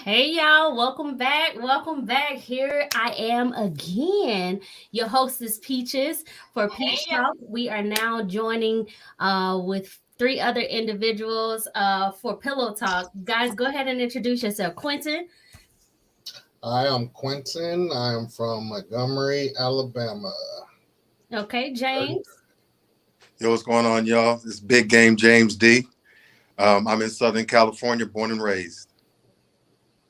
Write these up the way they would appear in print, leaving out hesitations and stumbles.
Hey y'all, welcome back. Welcome back. Here I am again, your hostess Peaches for Peach Talk. We are now joining with three other individuals for Pillow Talk. Guys, go ahead and introduce yourself. Quentin. I am Quentin. I am from Montgomery, Alabama. Okay, James. Yo, what's going on, y'all? It's Big Game James D. I'm in Southern California, born and raised.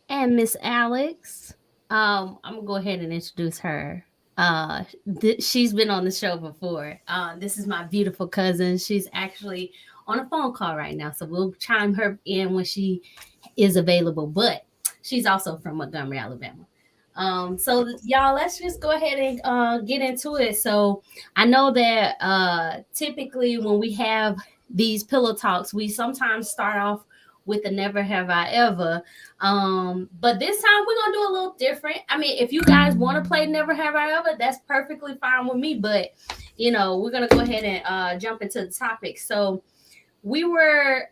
And Miss Alex. I'm gonna go ahead and introduce her. She's been on the show before. This is my beautiful cousin. She's actually on a phone call right now, so we'll chime her in when she is available. But she's also from Montgomery, Alabama. So y'all, let's just go ahead and get into it. So I know that typically when we have these pillow talks, we sometimes start off with the never have I ever. But this time we're gonna do a little different. I mean, if you guys want to play never have I ever, that's perfectly fine with me. But we're gonna go ahead and jump into the topic. So we were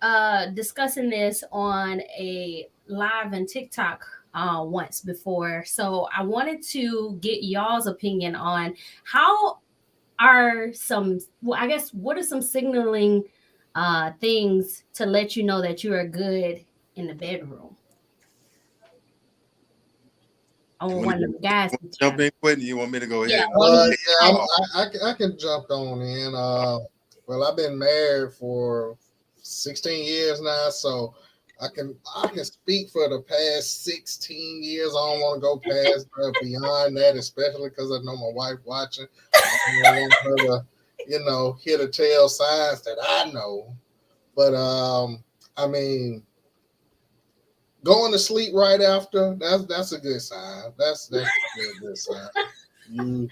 discussing this on a live and TikTok once before. So I wanted to get y'all's opinion on how are some, well, I guess, what are some signaling things to let you know that you are good in the bedroom? I You want want one to of the guys to jump try. in, Quentin? You want me to go Yeah, ahead? one of you Yeah, guys. I can jump on in. Well, I've been married for 16 years now, so I can speak for the past 16 years. I don't want to go past beyond that, especially because I know my wife watching. I don't want her to, hear the tell signs that I know. But I mean, going to sleep right after, that's a good sign. That's a good sign. You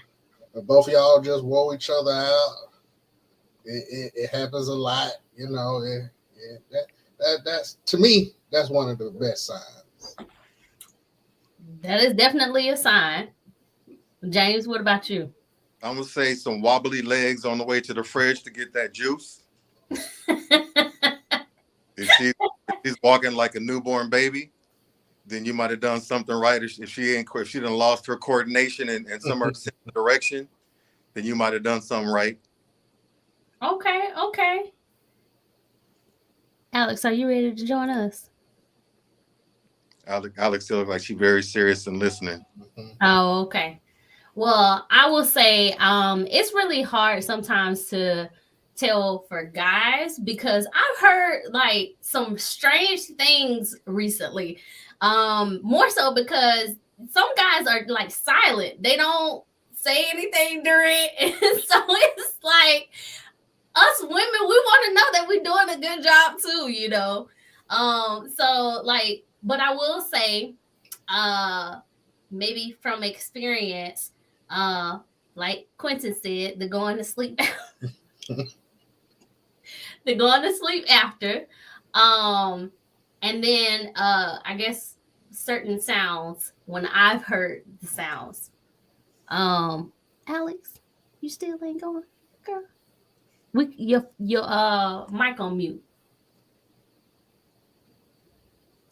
both of y'all just wore each other out. It happens a lot, that's to me, that's one of the best signs. That is definitely a sign. James, what about you? I'm gonna say some wobbly legs on the way to the fridge to get that juice. If she's walking like a newborn baby, then you might have done something right. If she done lost her coordination and some of her direction, then you might have done something right. Okay, okay. Alex, are you ready to join us? Alex still look like she's very serious and listening. Oh, okay. Well, I will say it's really hard sometimes to tell for guys because I've heard like some strange things recently. More so because some guys are like silent. They don't say anything during it. And so it's like us women, we want to know that we're doing a good job too. So like, but I will say, maybe from experience, uh, like Quentin said, the going to sleep, the going to sleep after, um, and then I guess certain sounds when I've heard the sounds. Alex, you still ain't going, girl. Your mic on mute.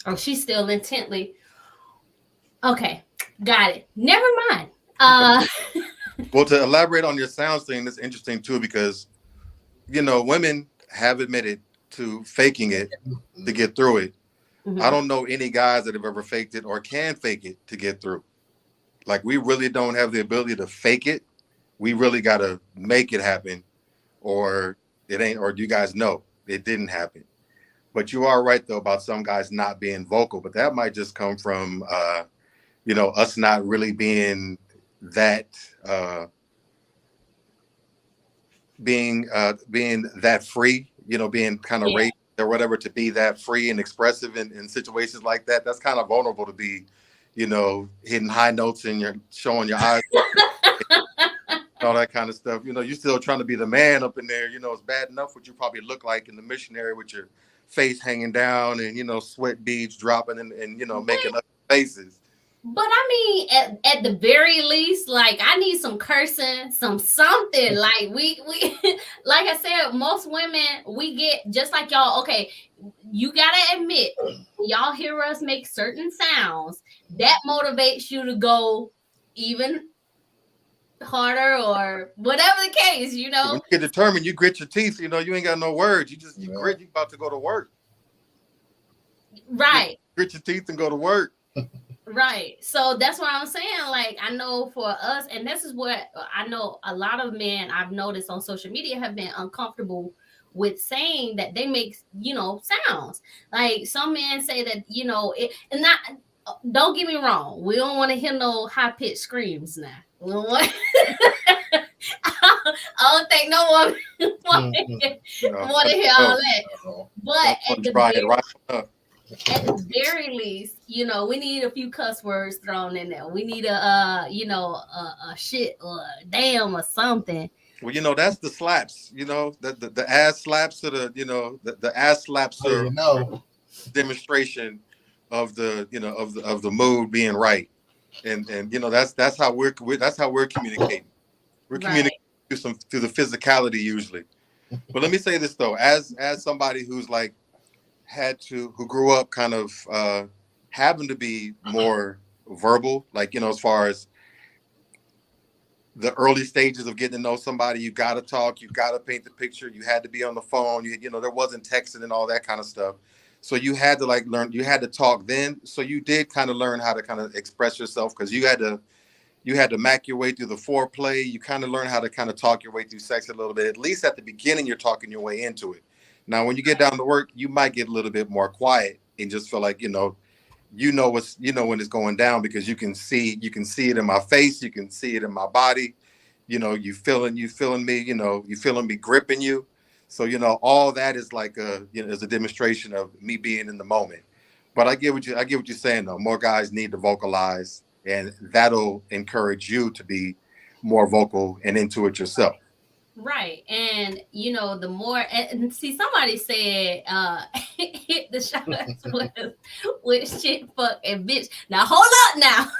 Oh, she's still intently. Okay, got it. Never mind. Uh, Well, to elaborate on your sounds thing, that's interesting too because women have admitted to faking it to get through it. I mhm. don't know any guys that have ever faked it or can fake it to get through. Like we really don't have the ability to fake it. We really got to make it happen, or it ain't. Or do you guys know it didn't happen? But you are right though about some guys not being vocal. But that might just come from us not really being that being that free. Being kind of Yeah. raised or whatever to be that free and expressive in situations like that. That's kind of vulnerable to be, hitting high notes and you're showing your eyes, all that kind of stuff. You're still trying to be the man up in there. It's bad enough what you probably look like in the missionary with your face hanging down and, sweat beads dropping and making up faces. But I mean, at the very least, like I need some cursing, something. Like we like I said, most women we get just like y'all. Okay, you gotta admit, when y'all hear us make certain sounds, that motivates you to go even harder or whatever the case, you When know. you get determined, you grit your teeth. You know, you ain't got no words. You Yeah. grit. You about to go to work. You Right. grit your teeth and go to work. Right. So that's what I'm saying. Like, I know for us, and this is what I know a lot of men I've noticed on social media have been uncomfortable with saying that they make, sounds. Like, some men say that, and not, don't get me wrong, we don't want to hear no high pitched screams now. We don't want, I don't think no one want You know, to hear all that. But try it right up. at the very least, we need a few cuss words thrown in there. We need a shit or a damn or something. Well, that's the slaps. The ass slaps to the ass slaps Oh, are demonstration of the mood being right, and that's how we're communicating. We're Right. communicating through the physicality usually. But let me say this though, as somebody who's like who grew up kind of having to be more verbal, like as far as the early stages of getting to know somebody, you got to talk, you got to paint the picture, you had to be on the phone, there wasn't texting and all that kind of stuff. So you had to you had to talk then. So you did kind of learn how to kind of express yourself because you had to mac your way through the foreplay. You kind of learn how to kind of talk your way through sex a little bit. At least at the beginning, you're talking your way into it. Now, when you get down to work, you might get a little bit more quiet and just feel like, when it's going down because you can see it in my face, you can see it in my body, you feeling me, you feeling me gripping you. So all that is like is a demonstration of me being in the moment. But I get what you're saying though. More guys need to vocalize, and that'll encourage you to be more vocal and into it yourself. Right. And the more and see somebody said hit the shots with shit, fuck, and bitch. Now hold up now.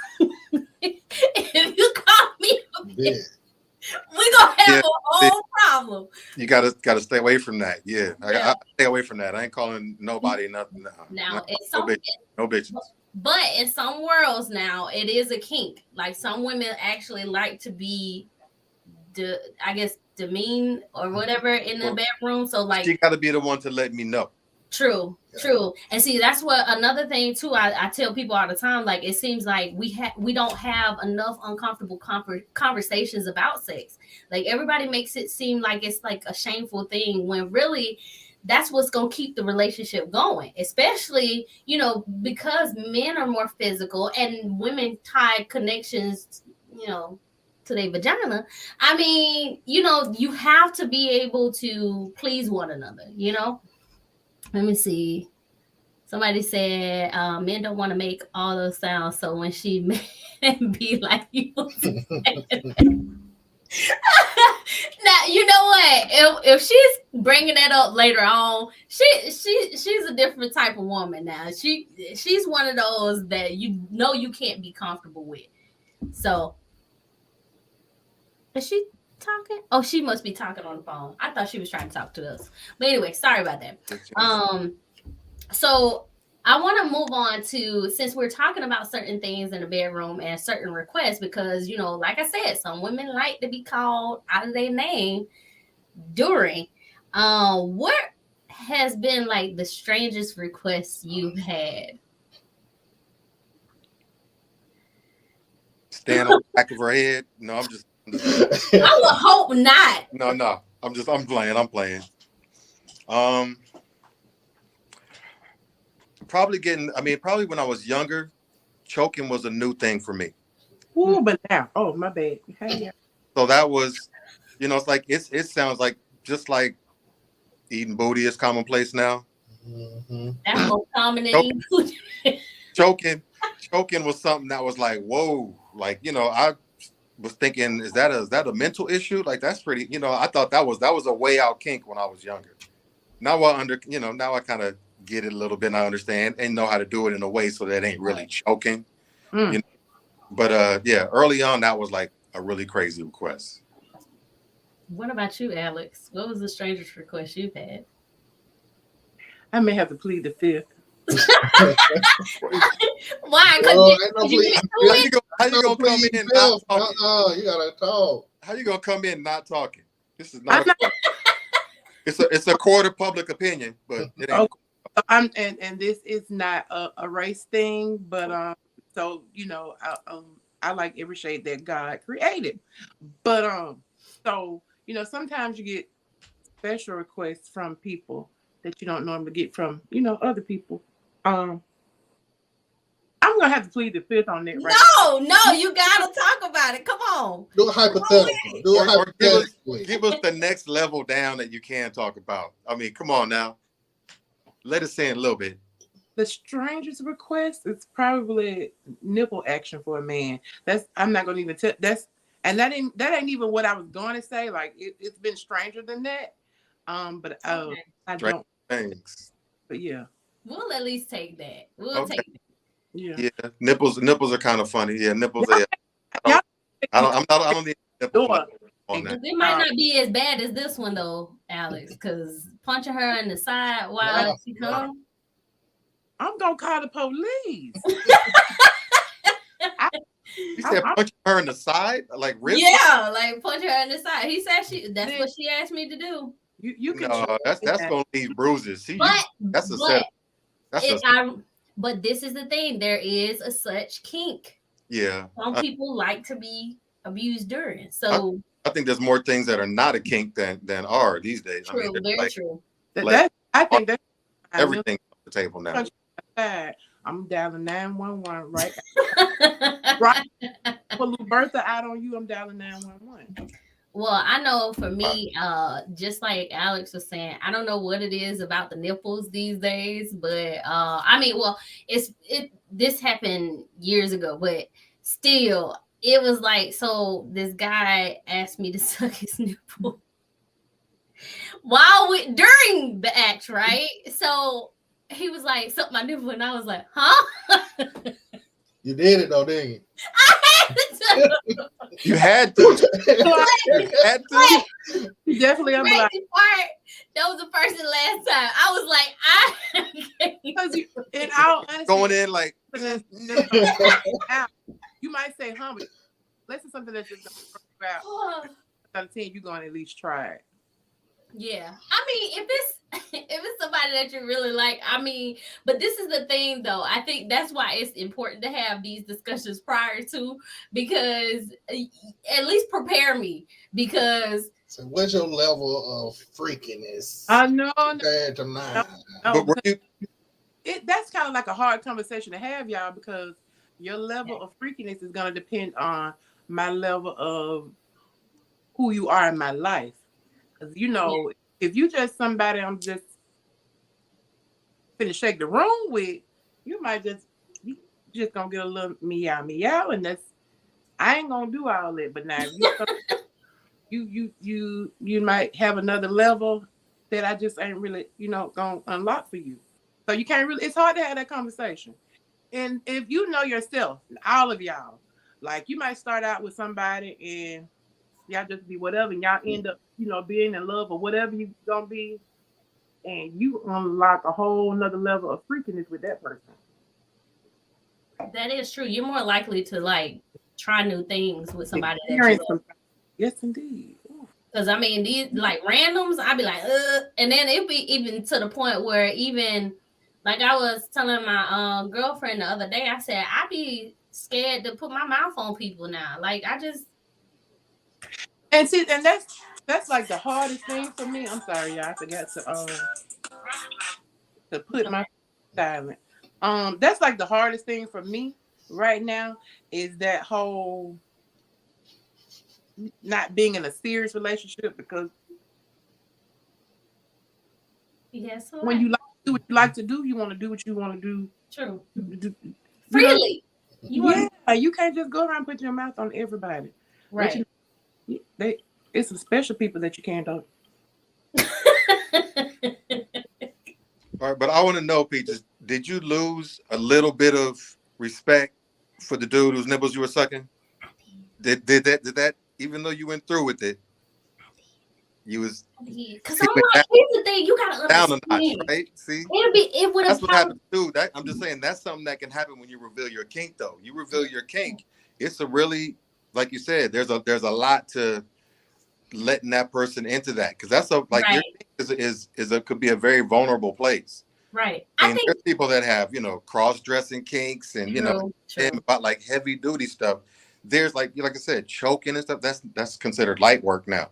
If you call me a bitch, we gonna have Yeah, a whole problem. you gotta stay away from that. Yeah, Yeah. I stay away from that. I ain't calling nobody nothing. Now it's No some bitch, no bitches. but in some worlds now it is a kink. Like some women actually like to be I guess demean or whatever in the bedroom. So like she got to be the one to let me know. true. And see, that's what another thing too. I tell people all the time. Like it seems like we don't have enough uncomfortable conversations about sex. Like everybody makes it seem like it's like a shameful thing when really that's what's gonna keep the relationship going. Especially because men are more physical and women tie connections. To their vagina. I mean, you have to be able to please one another. Let me see. Somebody said men don't want to make all those sounds, so when she be like you. Now you know what? If she's bringing that up later on, she's a different type of woman now. She's one of those that you can't be comfortable with. So is she talking? Oh, she must be talking on the phone. I thought she was trying to talk to us. But anyway, sorry about that. So I want to move on to, since we're talking about certain things in the bedroom and certain requests, because like I said, some women like to be called out of their name during. What has been like the strangest request you've had? Stand on the back of her head. No, I'm just I would hope not. No. I'm playing. Probably when I was younger, choking was a new thing for me. Ooh, but now, oh my bad. Hey, So that was, it's like it sounds like just like eating booty is commonplace now. That's more common than eating. Choking was something that was like, whoa, like I was thinking, is that a mental issue? Like that's pretty, I thought that was a way out kink when I was younger. Now now I kind of get it a little bit and I understand and know how to do it in a way so that it ain't really choking. But yeah, early on that was like a really crazy request. What about you, Alex? What was the strangest request you've had? I may have to plead the fifth. Why? Because Oh, ain't no you get please. through it. How you No gonna come please, in not Bill. talking? You gotta talk. How you gonna come in not talking? This is I'm not. not It's a court of public opinion, but it ain't. okay. So and this is not a race thing, but so I like every shade that God created, but so sometimes you get special requests from people that you don't normally get from other people. Um, I'm gonna have to plead the fifth on that right No, no, you gotta talk about it. Come on. Do a hypothetical. Do it Or hypothetically. give us the next level down that you can talk about. I mean, come on now. Let us in a little bit. The strangest request is probably nipple action for a man. I'm not gonna even tell and that ain't even what I was going to say. Like it's been stranger than that. But Okay. I Strange don't. things. But yeah, We'll at least take that. We'll Okay. take that. yeah. Yeah. Nipples are kind of funny. Yeah, nipples. Y'all, Yeah. y'all I don't need nipple door. on that. But it might not be as bad as this one though, Alex, because punching her in the side while Nah, she nah. comes. I'm gonna call the police. You said punch her in the side, like rib. Yeah, like punch her in the side. He said that's what she asked me to do. You can No, that's that. gonna leave bruises. See, But that's a but setup. That's it a I but this is the thing. There is a such kink. yeah. Some people like to be abused during. I, So I think there's more things that are not a kink than are these days. I mean, true, there's very like true. I think that's everything on the table now. I'm dialing 911 right. Right. Put little Bertha out on you. I'm dialing 911. Well, I know for me, just like Alex was saying, I don't know what it is about the nipples these days, but I mean, well, this happened years ago, but still, it was like so. This guy asked me to suck his nipple during the act, right? So he was like, "Suck my nipple," and I was like, "Huh?" You did it though, didn't you? You had to. You had to. Definitely, I'm like, part. That was the first and last time. I was like, because in all honesty, Going in like you might say, but listen, something that's just about out of 10, you're going to at least try it. Yeah, I mean, if it's somebody that you really like, I mean, but this is the thing, though. I think that's why it's important to have these discussions prior to, because at least prepare me, because. So, what's your level of freakiness? No, compared to mine. no, but that's kind of like a hard conversation to have, y'all, because your level of freakiness is going to depend on my level of who you are in my life. Because if you just somebody I'm just finna shake the room with, you might just gonna get a little meow, and I ain't gonna do all that. But now you might have another level that I just ain't really gonna unlock for you. So you can't really. It's hard to have that conversation. And if you know yourself, all of y'all, like you might start out with somebody and y'all just be whatever, and y'all end up being in love or whatever you gonna be, and you unlock a whole another level of freakiness with that person. That is true. You're more likely to like try new things with somebody that you love. Yes, indeed. Because I mean, these like randoms, I'd be like, and then it'd be even to the point where even like I was telling my girlfriend the other day, I said I'd be scared to put my mouth on people now. Like I just and that's like the hardest thing for me. I'm sorry, y'all. I forgot to put my silent. That's like the hardest thing for me right now is that whole not being in a serious relationship, because yes, when you like to do what you like to do, you want to do what you want to do. True. Do Freely. You can't just go around putting your mouth on everybody. Right. It's some special people that you can't do. all right, but I want to know, Peaches, did you lose a little bit of respect for the dude whose nipples you were sucking? Did that? Even though you went through with it, you was Because he I'm went like, here's the thing, you gotta down a notch, understand. right? See, It would have that's what happens too. That I'm just saying that's something that can happen when you reveal your kink, though. You reveal your kink. It's a really, like you said, there's a lot to letting that person into that, because that's a like your kink is a could be a very vulnerable place. right. I I mean, think there's people that have, cross-dressing kinks and, true. about like heavy duty stuff. There's like I said, choking and stuff. That's considered light work now.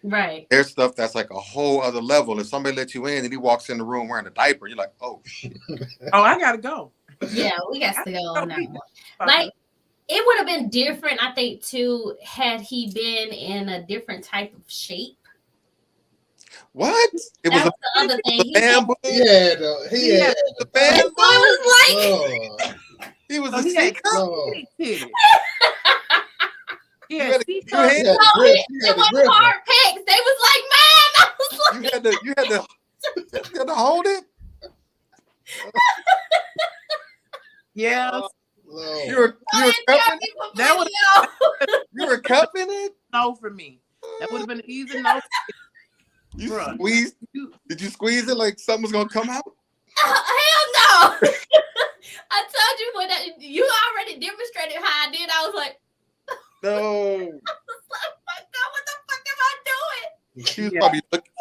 Right. There's stuff that's like a whole other level. If somebody lets you in and he walks in the room wearing a diaper, you're like, oh shit. Oh, I gotta go. Yeah, we got to go on that one. Like, it would have been different, I think, too, had he been in a different type of shape. What? It That was was the other thing. bamboo. He had The the bamboo. It was like, Lord, He was So a he had C-cup. Lord. titties. You Yeah, had see, You had the no, grip. it You had the wasn't grip. hard pecs. They was like, man, I was like, you had to hold it. yeah, Lord. You were cupping it. That would You were cupping it. no for me. That would have been an easy no. You Bruh. squeezed. Did you squeeze it like something was gonna come out? hell no. I told you when you already demonstrated how I did. I was like, No. oh my God, what the fuck am I doing?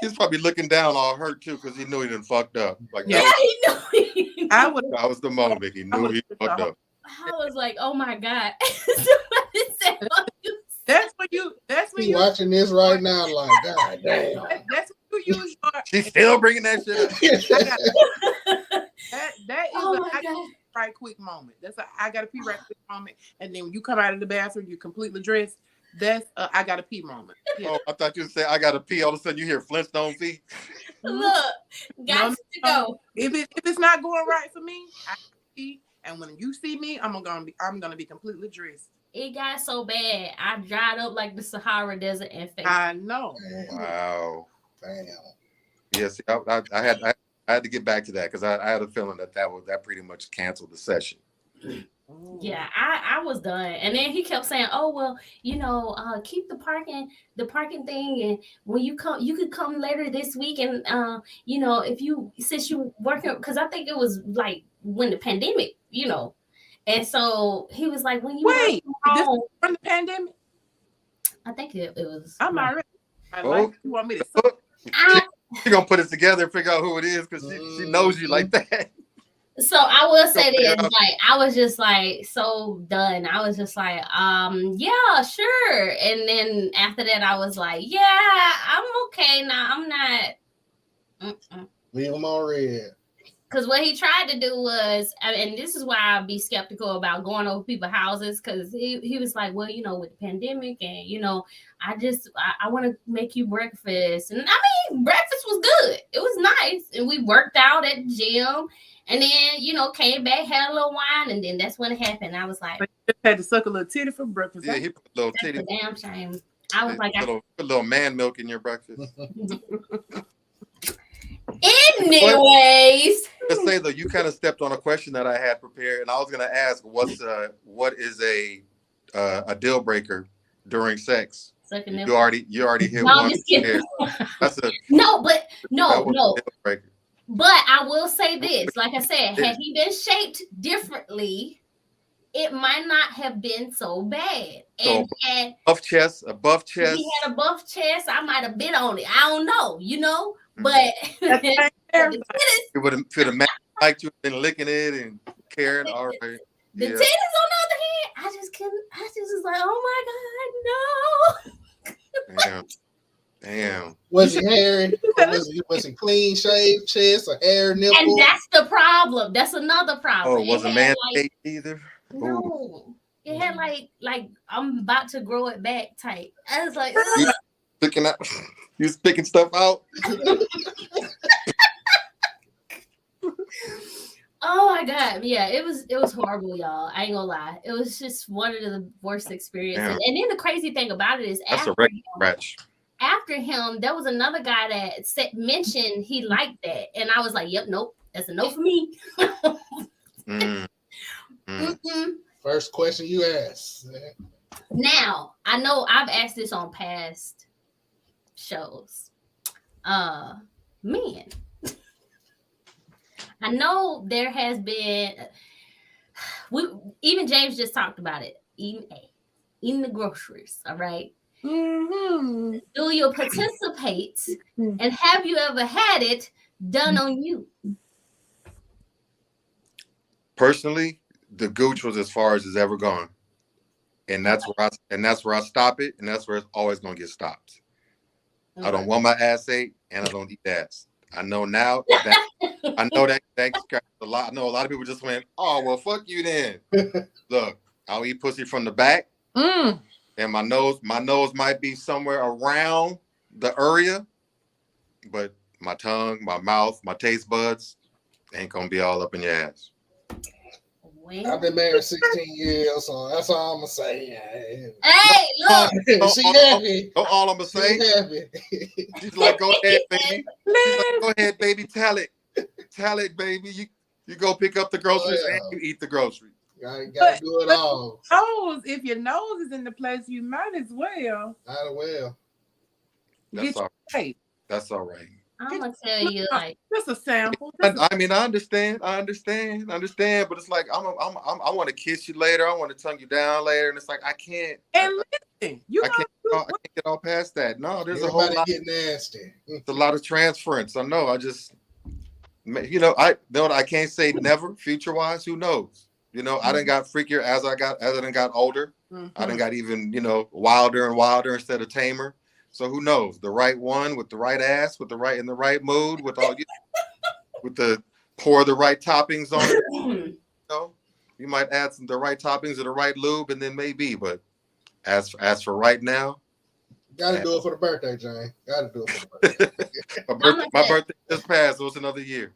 He was probably looking down all hurt too, because he knew he done fucked up. Like Yeah. Yeah, he knew. I would. that was the moment he knew he fucked up. I was like, oh my God. Somebody said, oh, you That's when you. That's when He you. watching this right now, like, God damn. That's when you use your. She's still bringing that shit up. That is Oh a my I God. gotta pee right quick moment. That's a I gotta pee right quick moment. And then when you come out of the bathroom, you completely dressed. That's a I gotta pee moment. Yeah. Oh, I thought you would say I gotta pee. All of a sudden you hear Flintstone feet. Look, got to go. If it's not going right for me, I pee. And when you see me, I'm gonna be completely dressed. It got so bad. I dried up like the Sahara Desert and face. I know. Wow. Damn. Yes, I had to get back to that, because I had a feeling that pretty much canceled the session. Yeah, I was done. And then he kept saying, oh, well, keep the parking thing. And when you come, you could come later this week. And, since you working, because I think it was like when the pandemic, And so he was like, when you wait, work this from home, from the pandemic? I think it was. I'm already. You want me to She's gonna put it together and figure out who it is, because she knows you like that. So I will say this, like, I was just like so done. I was just like, yeah, sure. And then after that, I was like, yeah, I'm okay now. I'm not. Leave him on red. Because what he tried to do was, and this is why I'd be skeptical about going over people's houses, because he was like, well, with the pandemic, and I want to make you breakfast. And I mean, breakfast was good. It was nice. And we worked out at the gym. And then, came back, had a little wine, and then that's when it happened. I was like, but you just had to suck a little titty for breakfast. Yeah, he put a little that's titty. a damn shame. I was like, put a little man milk in your breakfast. anyways. Let's say though, you kind of stepped on a question that I had prepared, and I was gonna ask, what is a deal breaker during sex? You already hit No, one. I'm just kidding. That's a no. deal breaker. But I will say this, like I said, had he been shaped differently, it might not have been so bad. And a buff chest. He had a buff chest. I might have been on it. I don't know, But it would have liked you been licking it and caring. All right. The titties, on the other hand, I just couldn't. I just was like, oh my God, no. Damn. Was he hairy? Was he clean shaved chest or hair nipple? And that's the problem. That's another problem. Oh, was a man either? No. It had like I'm about to grow it back type. I was like, you was picking stuff out. oh my God. Yeah, it was horrible, y'all. I ain't gonna lie. It was just one of the worst experiences. Damn. And then the crazy thing about it is after him, there was another guy that mentioned he liked that. And I was like, yep, nope, that's a no for me. First question you ask. Now, I know I've asked this on past shows. Men. I know there has been we even James just talked about it. Eating the groceries, all right? Mm-hmm. Do you participate and have you ever had it done on you? Personally, the gooch was as far as it's ever gone. And that's where I stop it, and that's where it's always gonna get stopped. I don't want my ass ate, and I don't eat ass. I know now that that scratches a lot. I know a lot of people just went, "Oh well, fuck you then." Look, I'll eat pussy from the back, and my nose might be somewhere around the area, but my tongue, my mouth, my taste buds ain't gonna be all up in your ass. I've been married 16 years, so that's all I'm gonna say. Hey, look. She happy. All I'm gonna say. She happy. She's like, go ahead, baby. She's like, go ahead, baby. Tell it, baby. You go pick up the groceries and you eat the groceries. Gotta do it all. If your nose is in the place, you might as well. Might as well. That's all right. That's all right. I'm gonna tell you, like, just a sample. I mean, I understand, but it's like I want to kiss you later. I want to tongue you down later, and it's like I can't. And listen, I can't get all past that. No, there's Everybody a whole lot. Get nasty. It's a lot of transference. I know. I can't say never. Future wise, who knows? I done got freakier as I done got older. Mm-hmm. I done got even wilder and wilder instead of tamer. So who knows? The right one with the right ass, in the right mood, with pour the right toppings on it. You might add the right toppings or the right lube, and then maybe. But as for right now, gotta do it for the birthday, Jane. Gotta do it for the birthday. my birthday just passed. So it's another year.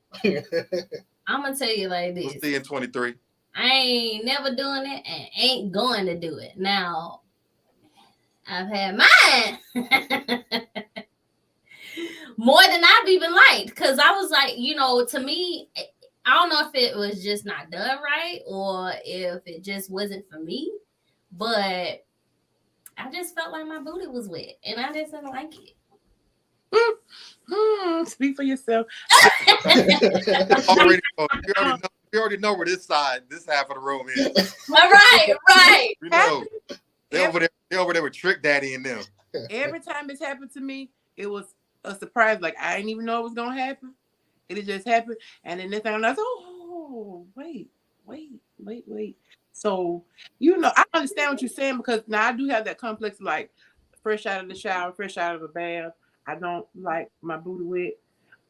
I'm gonna tell you like this. We'll see you in 23. I ain't never doing it and ain't going to do it. Now, I've had mine more than I've even liked, because I was like, to me, I don't know if it was just not done right or if it just wasn't for me, but I just felt like my booty was wet and I just didn't like it. Speak for yourself. We already know where this half of the room is. Right. We know. They're over there with Trick Daddy and them. Every time it's happened to me, it was a surprise. Like I didn't even know it was gonna happen. It just happened, and then this time I was, oh, wait. So I understand what you're saying, because now I do have that complex, like fresh out of the shower, fresh out of a bath. I don't like my booty wet,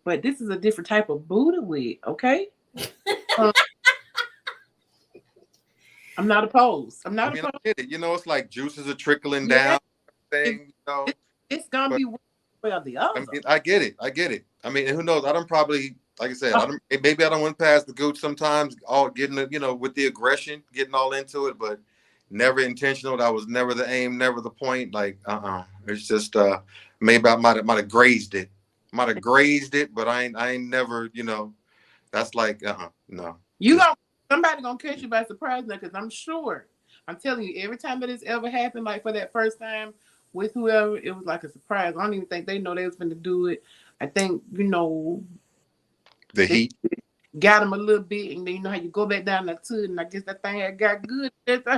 but this is a different type of booty wet. Okay. I'm not opposed. I get it. It's like juices are trickling down. It's gonna be well the other. I get it. I mean, who knows? I don't probably, like I said, maybe I don't went past the gooch sometimes, all getting with the aggression, getting all into it, but never intentional. That was never the aim, never the point. Like, it's just maybe I might have grazed it. But I ain't never, that's like, no. Somebody gonna catch you by surprise now, because I'm telling you, every time that it's ever happened, like for that first time with whoever, it was like a surprise. I don't even think they know they was going to do it. I think, the heat got them a little bit, and then how you go back down that tube, and I guess that thing had got good.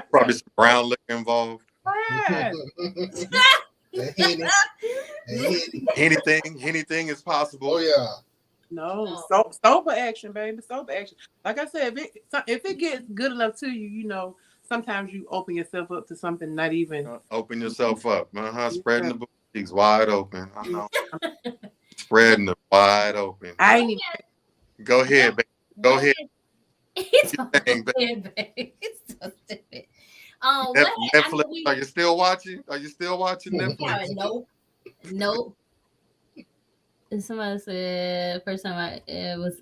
Probably some brown liquor involved. Right. Anything is possible. Oh yeah. No, sober action, baby. Sober action. Like I said, if it gets good enough to you, sometimes you open yourself up to something not even. Open yourself up. Spreading the cheeks wide open. I know. Spreading them wide open. I ain't even. Go ahead, baby. Go ahead. He's so stupid. Netflix. Are you still watching? Netflix? Nope. Somebody said first time it was.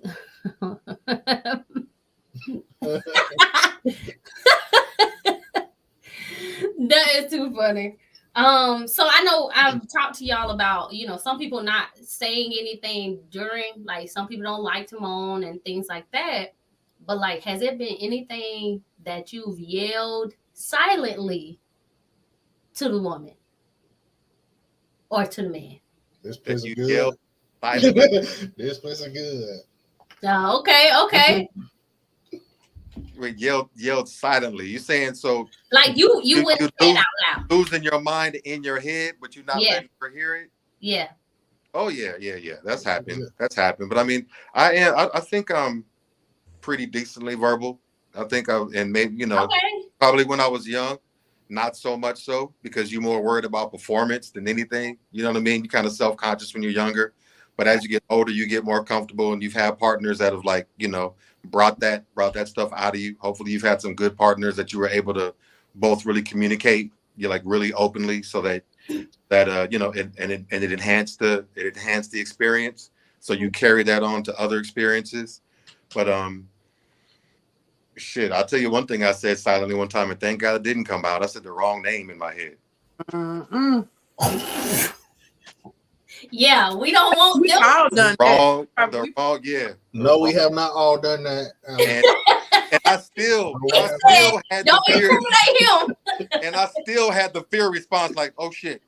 That is too funny. So I know I've talked to y'all about, some people not saying anything during, like some people don't like to moan and things like that. But like, has there been anything that you've yelled silently to the woman or to the man? This That pussy you good. yell silently. This pussy good. Okay, okay. Wait, yelled silently. You saying so Like you wouldn't you say it out loud. losing your mind in your head, but you're not Yeah, letting her hear it? yeah. Oh yeah. That's happened. That's happened. But I mean, I think I'm pretty decently verbal. I think and maybe Okay. probably when I was young, not so much so because you're more worried about performance than anything. You know what I mean? You kind of self-conscious when you're younger, but as you get older, you get more comfortable, and you've had partners that have like brought that stuff out of you. Hopefully, you've had some good partners that you were able to both really communicate. You like really openly, so that it enhanced the experience. So you carry that on to other experiences. But shit, I'll tell you one thing I said silently one time, and thank God it didn't come out. I said the wrong name in my head. Mm-mm. Yeah, we don't want We them. all done that. The wrong, yeah. No, we have not all done that. And, and I still had the Don't fear, incriminate him. and I still had the fear response, like, oh shit,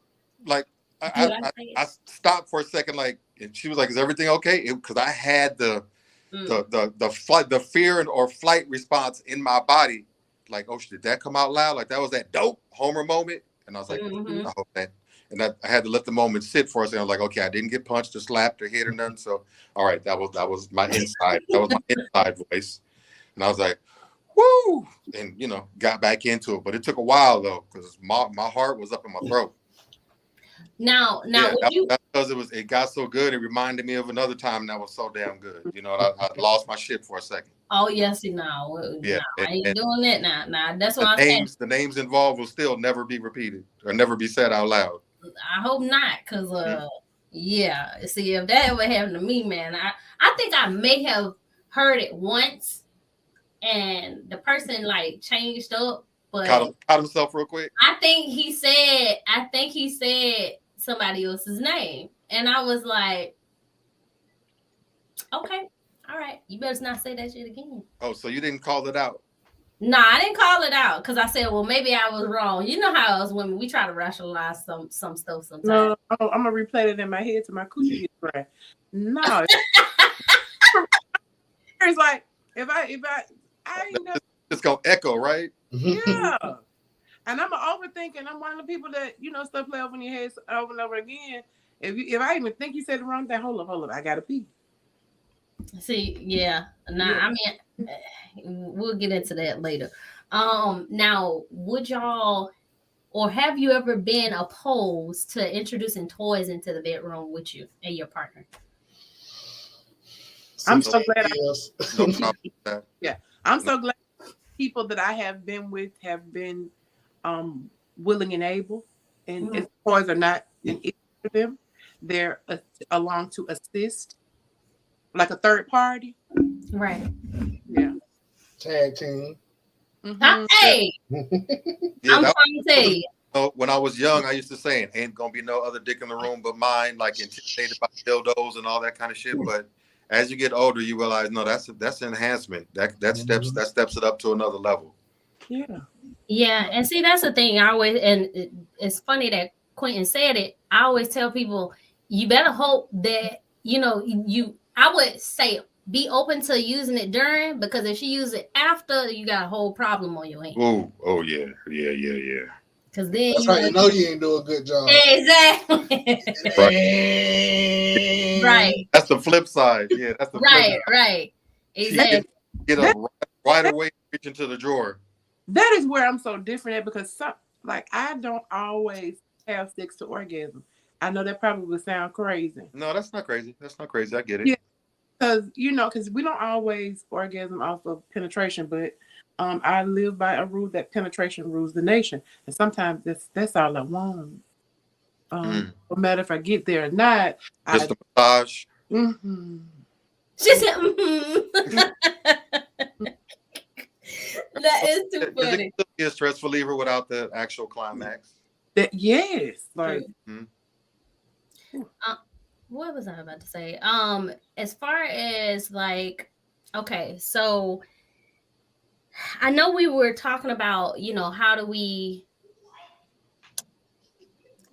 like Did I say I it? stopped for a second, like, and she was like, is everything okay? Because I had the Mm. the fear or flight response in my body, like, oh shit, did that come out loud? Like that was that dope Homer moment, and I was like, Mm-hmm. I hope that. And I had to let the moment sit for a second. I was like, okay, I didn't get punched or slapped or hit or nothing. So, all right, that was my inside. That was my inside voice. And I was like, woo, and got back into it. But it took a while though, because my heart was up in my throat. Now, Yeah, would you? that's because it got so good. It reminded me of another time that was so damn good. And I lost my shit for a second. Oh yes, no, Yeah, I ain't and doing that now. Nah, that's what I'm saying. the names involved will still never be repeated or never be said out loud. I hope not, cause yeah. See, if that ever happened to me, man, I think I may have heard it once, and the person like changed up, but Caught himself real quick. I think he said somebody else's name, and I was like, okay, all right, you better not say that shit again. Oh, so you didn't call it out? Nah, I didn't call it out because I said, well, maybe I was wrong. You know how us women, we try to rationalize some stuff sometimes. No, I'm gonna replay it in my head to my coochie gets dry. No, it's like if I ain't never, It's gonna echo, right? yeah. And I'm an overthinking. I'm one of the people that stuff play over in your head over and over again. If I even think you said the wrong thing, hold up, I gotta pee. See, yeah. Nah, Yeah. I mean, we'll get into that later. Now, would y'all or have you ever been opposed to introducing toys into the bedroom with you and your partner? I'm so glad. No problem with that. Yeah, I'm so glad people that I have been with have been willing and able, and if toys are not an issue for them, they're along to assist, like a third party. Right. Yeah. Tag team. Mm-hmm. Hey, Yeah, I'm trying to tell you. when I was young, I used to say, "Ain't gonna be no other dick in the room but mine." Like intimidated by dildos and all that kind of shit. But as you get older, you realize, no, that's an enhancement. That steps it up to another level. Yeah. Yeah, and see, that's the thing. It's funny that Quentin said it. I always tell people, you better hope that I would say be open to using it during, because if you use it after, you got a whole problem on your hands. Oh yeah. Because then That's how you know you ain't do a good job. exactly. Right. That's the flip side. Yeah, that's the flip side. Right. Exactly. Get a right away reach into the drawer. That is where I'm so different at, because I don't always have sex to orgasm. I know that probably would sound crazy. No, that's not crazy. I get it. Yeah, because we don't always orgasm off of penetration, but I live by a rule that penetration rules the nation, and sometimes that's all I want. No matter if I get there or not, Just a massage. Mm-hmm. She said, mm-hmm. That is too funny. It could be a stress reliever without the actual climax. Yes, like. What was I about to say? As far as like, okay, so I know we were talking about, how do we.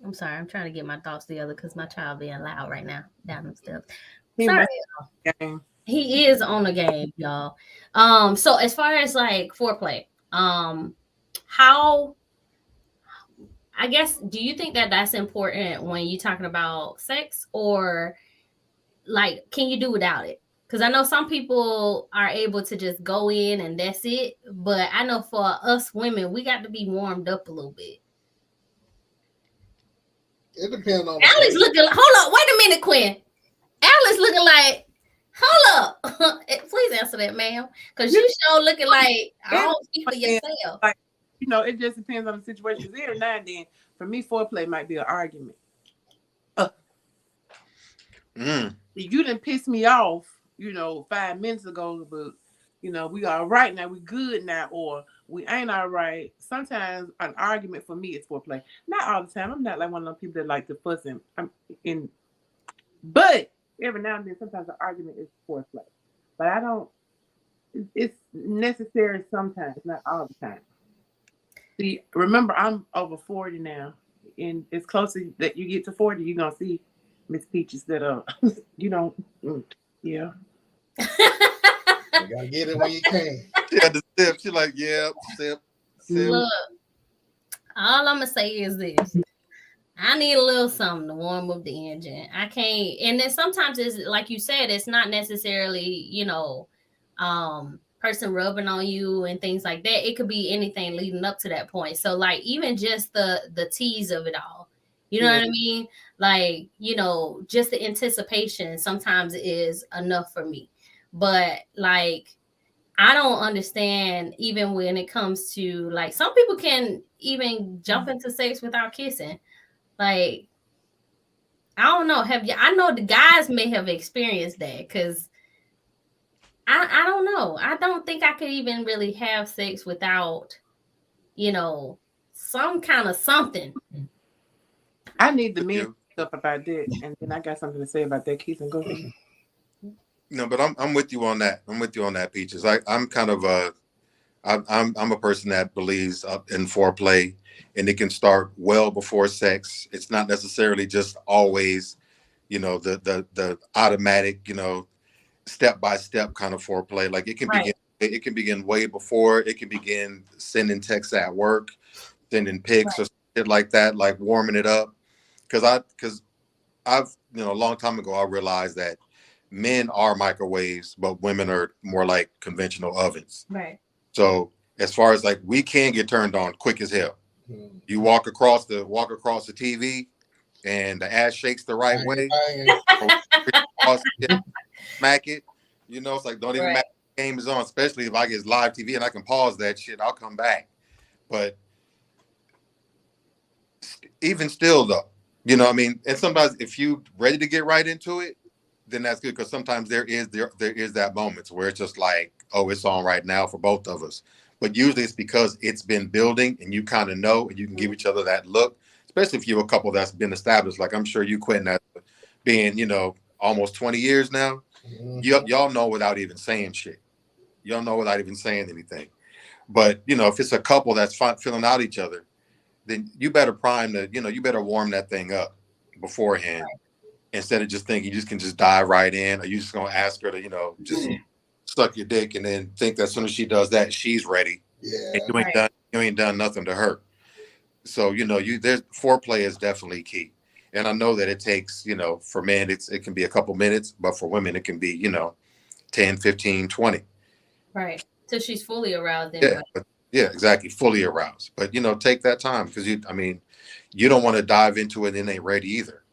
I'm sorry, I'm trying to get my thoughts together because my child being loud right now down the steps. He Sorry, must game. he is on the game, y'all. So as far as like foreplay, how I guess, do you think that that's important when you're talking about sex, or like, can you do without it? Because I know some people are able to just go in and that's it, but I know for us women, we got to be warmed up a little bit. It depends on the Alex situation. looking, hold up, wait a minute, Quinn. Alex looking like, hold up, please answer that, ma'am, because you sure looking like I And don't speak for yourself. like, it just depends on the situation. Every now and then, for me, foreplay might be an argument. You didn't piss me off, 5 minutes ago, but we all right now, we good now, or we ain't all right. Sometimes an argument for me is foreplay. Not all the time. I'm not like one of those people that like to fuss but every now and then, sometimes an argument is foreplay. But I don't. It's necessary sometimes, not all the time. See, remember, I'm over 40 now, and it's closer that you get to 40, you're gonna see Miss Peaches that you don't. Yeah. You gotta get it when you can. She had to sip. She like, yeah, sip. Look, all I'm gonna say is this. I need a little something to warm up the engine. I can't, and then sometimes it's like you said, it's not necessarily, person rubbing on you and things like that. It could be anything leading up to that point. So like even just the tease of it all. You know what I mean? Like, just the anticipation sometimes is enough for me. But like I don't understand even when it comes to like some people can even jump into sex without kissing. Like, I don't know. Have you? I know the guys may have experienced that because I don't know. I don't think I could even really have sex without, some kind of something. I need the men stuff about that, and then I got something to say about that. Keith, and go ahead. No, but I'm with you on that. I'm with you on that, Peaches. I'm kind of I'm a person that believes in foreplay, and it can start well before sex. It's not necessarily just always, the automatic, step by step kind of foreplay. Like it can Right. begin. It can begin way before. It can begin sending texts at work, sending pics or shit like that, like warming it up. Because I've a long time ago I realized that men are microwaves, but women are more like conventional ovens. Right. So as far as like we can get turned on quick as hell. You walk across the TV, and the ass shakes the right way. Smack it. It's like don't even matter if the game is on, especially if I get live TV and I can pause that shit. I'll come back. But even still, though, what I mean. And sometimes if you ready to get right into it, then that's good because sometimes there is that moment where it's just like, oh, it's on right now for both of us. But usually it's because it's been building and you kind of know and you can give each other that look, especially if you're a couple that's been established. Like I'm sure you, Quentin, as being almost 20 years now. Y'all know without even saying shit. Y'all know without even saying anything. But if it's a couple that's filling out each other, then you better you better warm that thing up beforehand. Right. Instead of just thinking you can just dive right in, or you just gonna ask her to, just suck your dick and then think that as soon as she does that, she's ready. Yeah. And you ain't done nothing to her. So, there's foreplay is definitely key. And I know that it takes, for men, it can be a couple minutes, but for women, it can be, 10, 15, 20. Right. So she's fully aroused anyway. Yeah, exactly. Fully aroused. But, take that time because you don't want to dive into it and ain't ready either.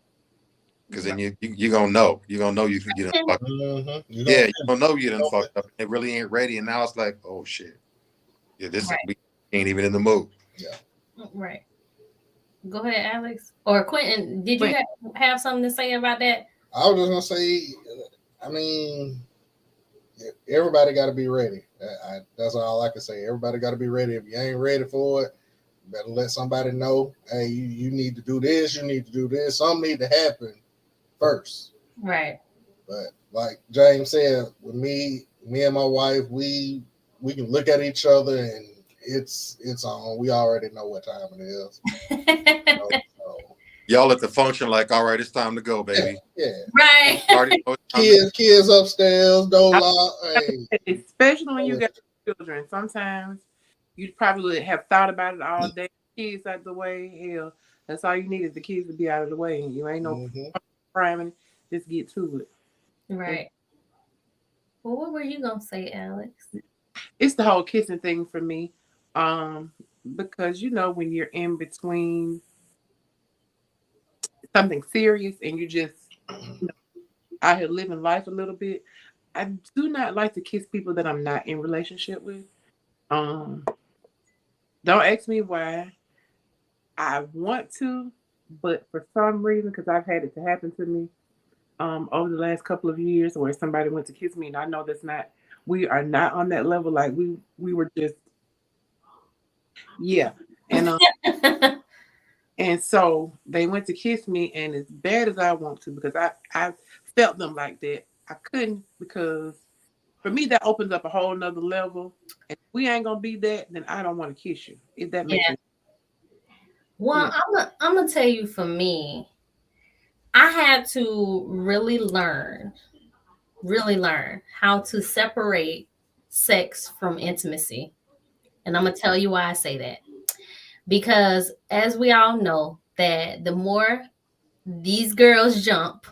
Because then you're going to know. You're going to know you done fucked up. You're going to know you done fucked up. It really ain't ready. And now it's like, oh, shit. Yeah, we ain't even in the mood. Yeah. Right. Go ahead, Alex. Or Quentin, did you have something to say about that? I was just going to say, I mean, everybody got to be ready. That's all I can say. Everybody got to be ready. If you ain't ready for it, you better let somebody know, hey, you need to do this. You need to do this. Something need to happen first. Right. But like James said, with me and my wife, we we can look at each other and it's on. We already know what time it is. So, Y'all at the function, like, all right, it's time to go, baby. yeah. Right. Already know it's time to Kids upstairs, door lock. Hey, especially when you got children. Sometimes you probably have thought about it all day. Kids out the way, hell, that's all you need is the kids to be out of the way, and you ain't no priming. Just get to it. Right. Well, what were you gonna say, Alex? It's the whole kissing thing for me, because you know when you're in between something serious and you just out here living life a little bit. I do not like to kiss people that I'm not in relationship with. Don't ask me why. I want to, but for some reason, because I've had it to happen to me over the last couple of years, where somebody went to kiss me, and I know we are not on that level. Like we were just, yeah, and so they went to kiss me, and as bad as I want to, because I felt them like that, I couldn't, because for me that opens up a whole nother level. And if we ain't gonna be that, then I don't want to kiss you. If that makes sense. Well, I'm gonna tell you, for me, I had to really learn how to separate sex from intimacy. And I'm gonna tell you why I say that. Because as we all know, that the more these girls jump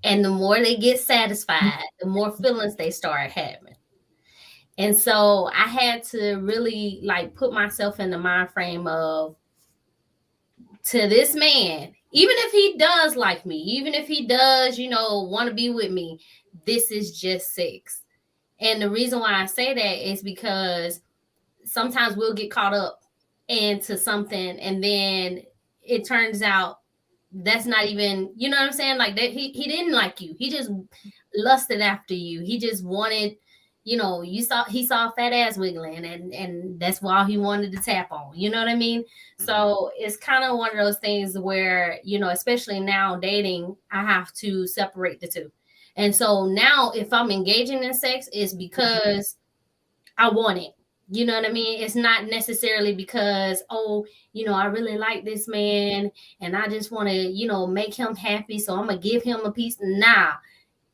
and the more they get satisfied, the more feelings they start having. And so I had to really like put myself in the mind frame of, to this man, even if he does like me, even if he does, want to be with me, this is just sex. And the reason why I say that is because sometimes we'll get caught up into something, and then it turns out that's not even, you know what I'm saying? Like that he didn't like you. He just lusted after you. He just wanted, he saw a fat ass wiggling, and that's why he wanted to tap on. You know what I mean? Mm-hmm. So it's kind of one of those things where, especially now dating, I have to separate the two. And so now if I'm engaging in sex, it's because I want it. You know what I mean? It's not necessarily because, I really like this man and I just want to, make him happy, so I'm going to give him a piece. Nah,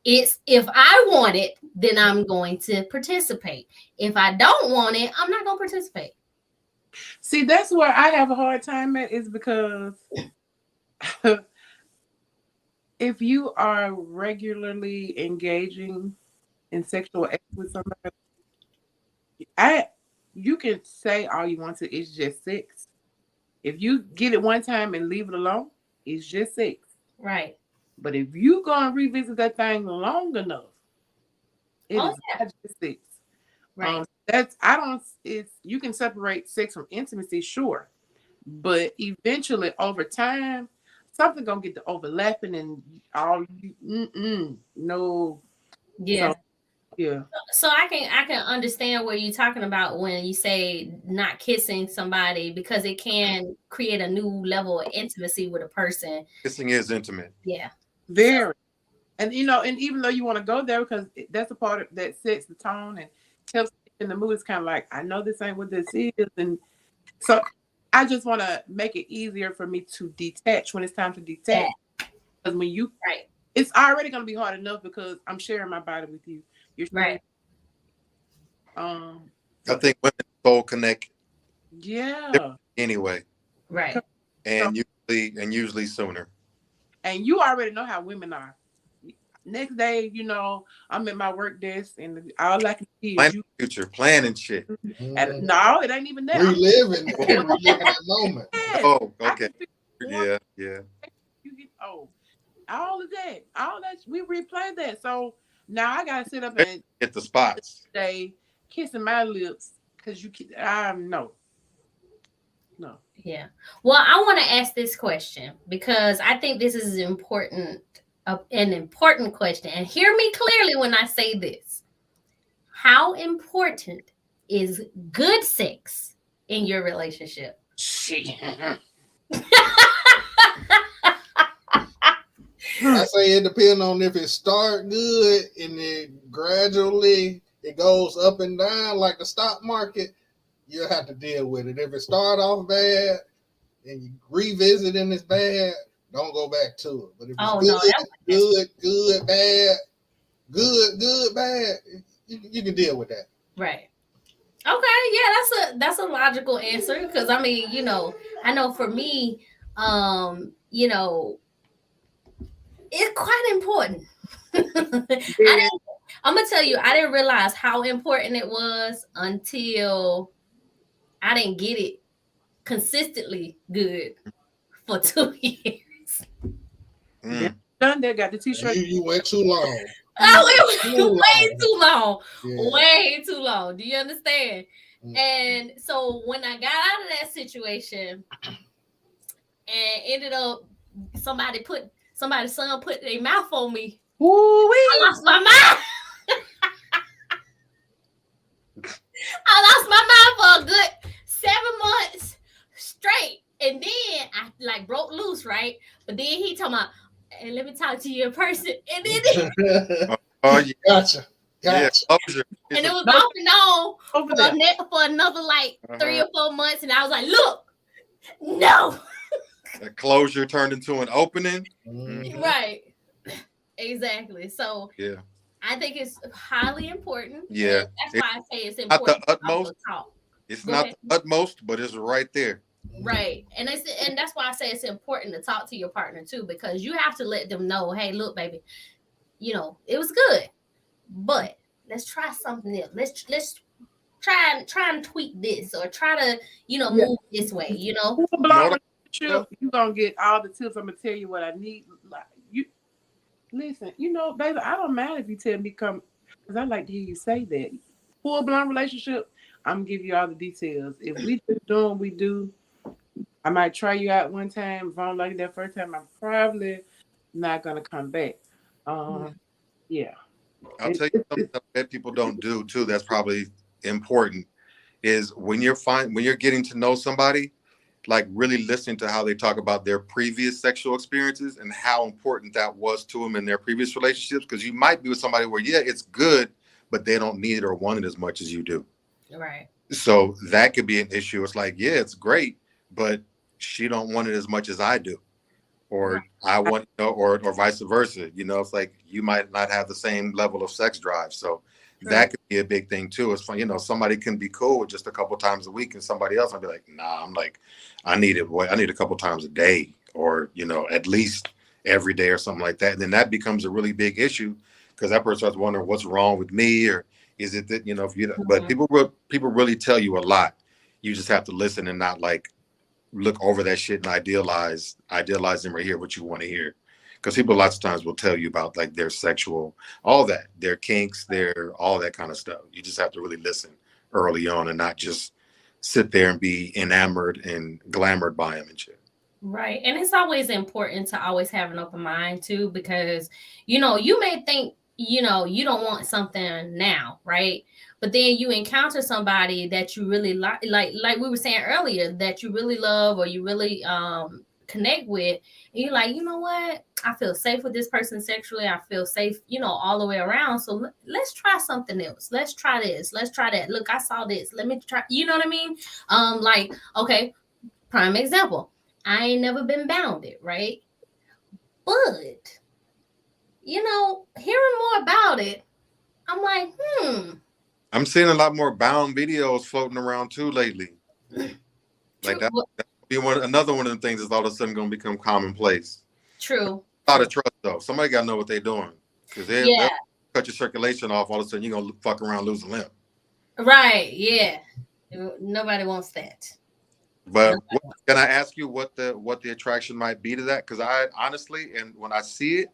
it's if I want it, then I'm going to participate. If I don't want it, I'm not going to participate. See, that's where I have a hard time at, is because if you are regularly engaging in sexual acts with somebody, you can say all you want to, it's just sex. If you get it one time and leave it alone, it's just sex. Right. But if you go and revisit that thing long enough, it is not just sex. Right. You can separate sex from intimacy, sure. But eventually over time, something gonna get to overlapping and all no. Yeah. So, yeah. So I can understand what you're talking about when you say not kissing somebody, because it can create a new level of intimacy with a person. Kissing is intimate. Yeah. Very. So, and even though you want to go there, because that's a part of that sets the tone and tells in the mood, it's kind of like, I know this ain't what this is. And so I just want to make it easier for me to detach when it's time to detach. Because when you, it's already going to be hard enough because I'm sharing my body with you. You're sharing, I think women soul connect. Yeah. Anyway. Right. And usually sooner. And you already know how women are. Next day, I'm at my work desk and all I can see is you. Future planning shit. And no, it ain't even that. Reliving that moment. Oh, okay. Yeah. You get all of that, we replay that. So now I gotta sit up and get the spots. Stay kissing my lips because no. Yeah. Well, I want to ask this question because I think this is an important question. And hear me clearly when I say this. How important is good sex in your relationship? I say it depends on if it start good and then gradually it goes up and down like the stock market, you'll have to deal with it. If it start off bad and you revisit and it's bad, don't go back to it. But if it's Oh no, good, bad, good, bad, you can deal with that. right. Okay, yeah, that's a logical answer because I mean, I know for me, you know, it's quite important. Yeah. I'm gonna tell you, I didn't realize how important it was until I didn't get it consistently good for 2 years. Done that, got the t-shirt. You went too long. Oh, it was way long. too long. Yeah. Way too long. Do you understand? Mm. And so when I got out of that situation and ended up somebody's son put their mouth on me, I lost my mind. I lost my mind for a good 7 months straight. And then I like broke loose, right? But then he told me, hey, let me talk to you in person. And then Oh, yeah. Gotcha. Yeah, closure. and it was off and on over there. for another like 3 or 4 months. And I was like, look, no. That closure turned into an opening. Right. Exactly. So yeah, I think it's highly important. Yeah. That's why I say it's Not important. the utmost. Talk. It's Go not ahead. the utmost, but it's right there. Right. And that's why I say it's important to talk to your partner too, because you have to let them know, hey, look, baby, it was good, but let's try something else. Let's try and tweak this or try to, move this way, You're gonna get all the tips. I'm gonna tell you what I need. Like you listen, baby, I don't mind if you tell me come because I like to hear you say that. Full-blown relationship, I'm gonna give you all the details. If we just doing what we do, I might try you out one time. If I don't like that first time, I'm probably not gonna come back. Yeah. I'll tell you something that people don't do too. That's probably important. Is when you're getting to know somebody, like really listening to how they talk about their previous sexual experiences and how important that was to them in their previous relationships. Because you might be with somebody where, yeah, it's good, but they don't need it or want it as much as you do. Right. So that could be an issue. It's like, yeah, it's great, but she don't want it as much as I do. Or I want, or vice versa. It's like you might not have the same level of sex drive. So that could be a big thing too. It's fun, somebody can be cool with just a couple times a week, and somebody else might be like, nah, I'm like, I need a couple times a day, or at least every day or something like that. And then that becomes a really big issue because that person starts wondering what's wrong with me, or is it that if you. But people really tell you a lot. You just have to listen and not like look over that shit and idealize them or hear what you want to hear, because people lots of times will tell you about like their sexual, all that, their kinks, their all that kind of stuff. You just have to really listen early on and not just sit there and be enamored and glamored by them and shit. Right. And it's always important to always have an open mind too, because you may think you don't want something now, right? But then you encounter somebody that you really like we were saying earlier, that you really love or you really connect with, and you're like, you know what? I feel safe with this person sexually. I feel safe, all the way around. So let's try something else. Let's try this. Let's try that. Look, I saw this. Let me try. You know what I mean? Like, okay, prime example. I ain't never been bounded, right? But hearing more about it, I'm like, I'm seeing a lot more bound videos floating around too lately. Like that be another one of the things that's all of a sudden going to become commonplace. True. A lot of trust though. Somebody got to know what they're doing, because they'll cut your circulation off. All of a sudden, you're gonna fuck around, lose a limb. Right. Yeah. Nobody wants that. But can I ask you what the attraction might be to that? Because I honestly, and when I see it,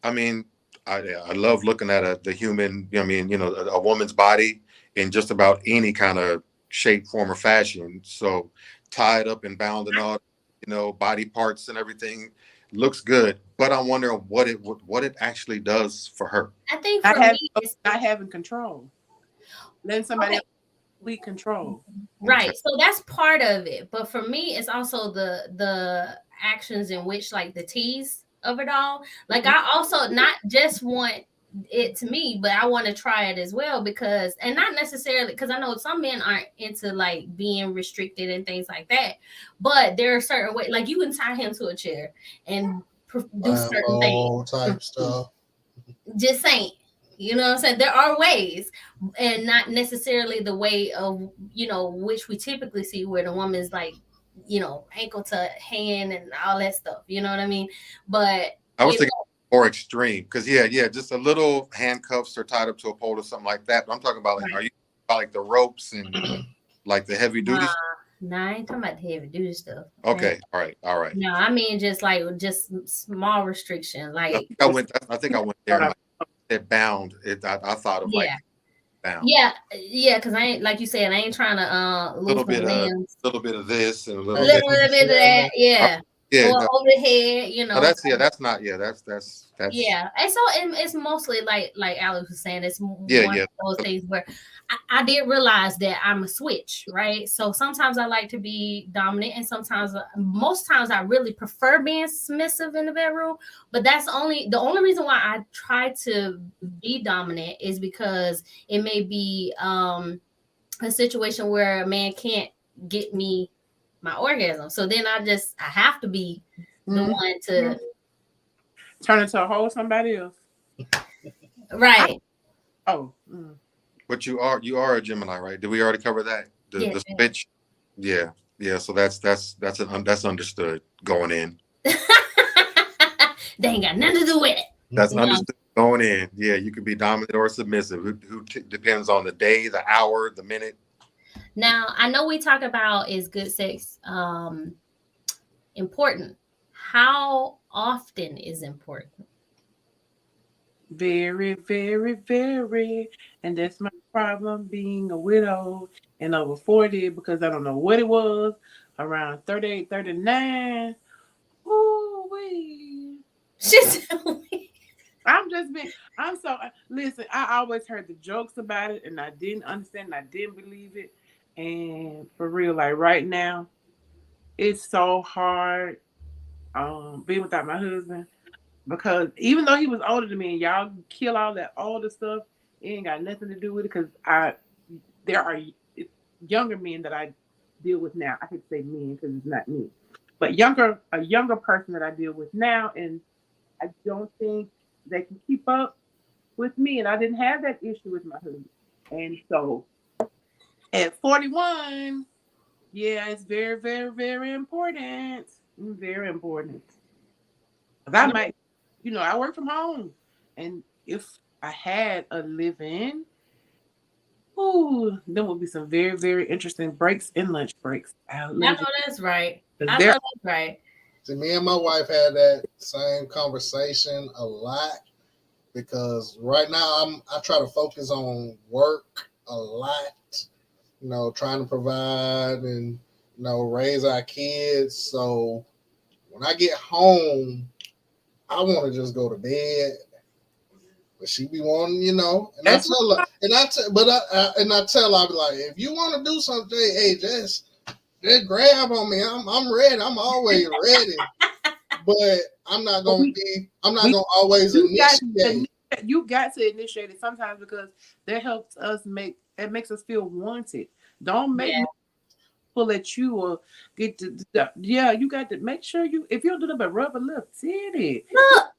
I mean, I love looking at the human. A woman's body in just about any kind of shape, form, or fashion. So tied up and bound and all, body parts and everything looks good. But I'm wondering what it actually does for her. I think for me, it's not having control. Letting somebody else complete control. Right. Okay. So that's part of it. But for me, it's also the actions in which, like, the tease of it all. Like, I also not just want it to me, but I want to try it as well because, and not necessarily because I know some men aren't into like being restricted and things like that, but there are certain ways, like you can tie him to a chair and do certain things. Lambo type stuff. Just saying, you know what I'm saying? There are ways, and not necessarily the way of, which we typically see where the woman's like, ankle to hand and all that stuff. You know what I mean? But I was thinking more extreme because yeah, just a little handcuffs or tied up to a pole or something like that. But I'm talking about like, right. are you about like the ropes and like the heavy duty? Nah, I ain't talking about the heavy duty stuff. Okay, all right. No, I mean just small restriction, like I think I went there. And like, it bound. I thought of like yeah, bound. yeah, because I ain't, like you said, I ain't trying to lose my limbs. A little bit of this and a A little little bit. bit of that, yeah. Yeah, Or no, over the head, no, that's not. Yeah, that's yeah. And so it's mostly like Alex was saying, it's yeah, one yeah. of those things where I did realize that I'm a switch, right? So sometimes I like to be dominant, and sometimes, most times, I really prefer being submissive in the bedroom. But that's the only reason why I try to be dominant is because it may be a situation where a man can't get me my orgasm. So then I have to be the one to turn into a whole somebody else. right. But you are a Gemini, right? Did we already cover that? The switch. Yeah. So that's understood going in. They ain't got nothing to do with it. That's understood going in. Yeah, you could be dominant or submissive. Who depends on the day, the hour, the minute. Now, I know we talk about, is good sex important? How often is important? Very, very, very. And that's my problem, being a widow and over 40, because I don't know what it was, around 38, 39. Ooh, wee. I'm so, listen, I always heard the jokes about it and I didn't understand, I didn't believe it. And for real, like right now, it's so hard being without my husband, because even though he was older than me and y'all kill all that older stuff, it ain't got nothing to do with it, because there are younger men that I deal with now. I hate to say men because it's not me, but a younger person that I deal with now, and I don't think they can keep up with me, and I didn't have that issue with my husband. And so at 41, yeah, it's very, very, very important. Very important. Because I might, I work from home. And if I had a live-in, there would be some very, very interesting breaks and lunch breaks. I know that's right. See, me and my wife had that same conversation a lot, because right now I try to focus on work a lot, trying to provide and raise our kids. So when I get home, I want to just go to bed, but she be wanting, and I tell her, and I tell her, I be like, if you want to do something, hey, just grab on me. I'm ready. I'm always ready. But I'm not gonna always initiate. You got to initiate it sometimes, because that helps us makes us feel wanted. Don't make people at you or get to. You got to make sure if you don't do that, but rub a little titty. I